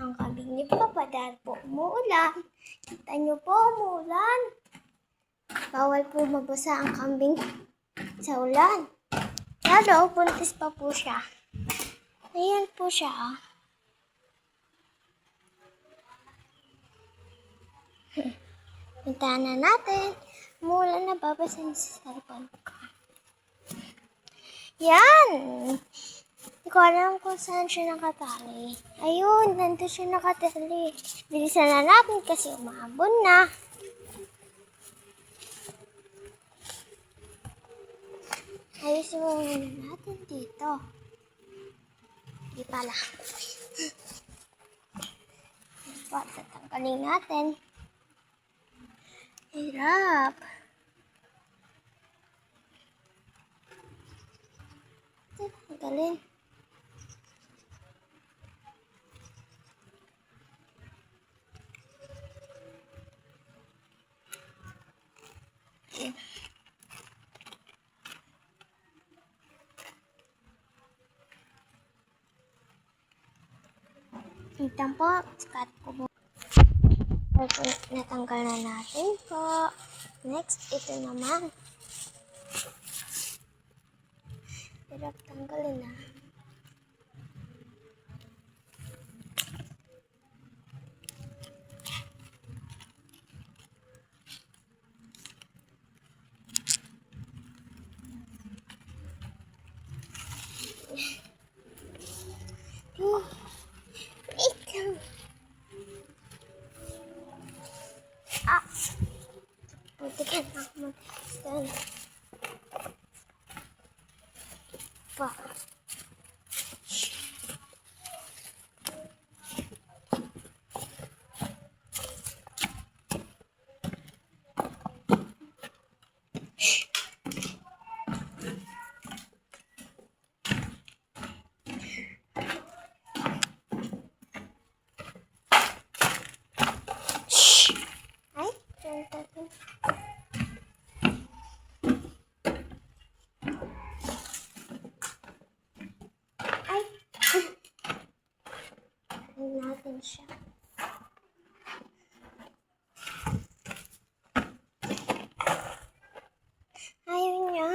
Ang kambing ni Papa dahil po umuulan. Kita niyo po umuulan. Bawal po mabasa ang kambing sa ulan. Lalo, buntis pa po siya. Ayan po siya. Puntahan na natin. Umuulan na, babasahin sa cellphone ko. Yan! Hindi ko alam kung saan siya nakatali. Ayun, nandun siya nakatali. Bilisan na natin kasi umabon na. Ayusin mo muna natin dito. Hindi pala. Tatanggalin natin. Hirap. Tanggalin. Ito po, skat ko po. Natanggal na natin po. Next, ito naman. Hirap tanggalin na. Buti ka na ako mag-stand. Pa. Natin siya. Ayaw niya.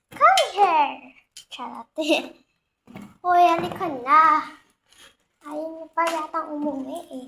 Come here. Charot. Hoy, halika na. Ayaw niya pa yatang umuwi eh.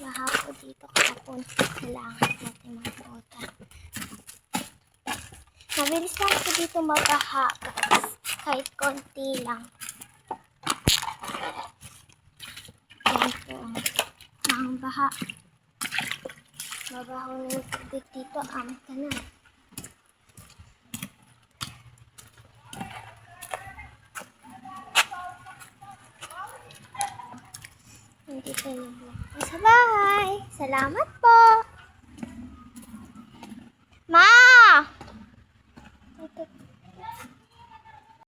Lahat po dito kapon. Kailangan natin magputa. Mabilis lang po dito magkaha. Kahit konti lang. Yan po. Ang baha. Mabaho na yung tubig dito. Amat ka na. Hindi tayo sa bahay. Salamat po.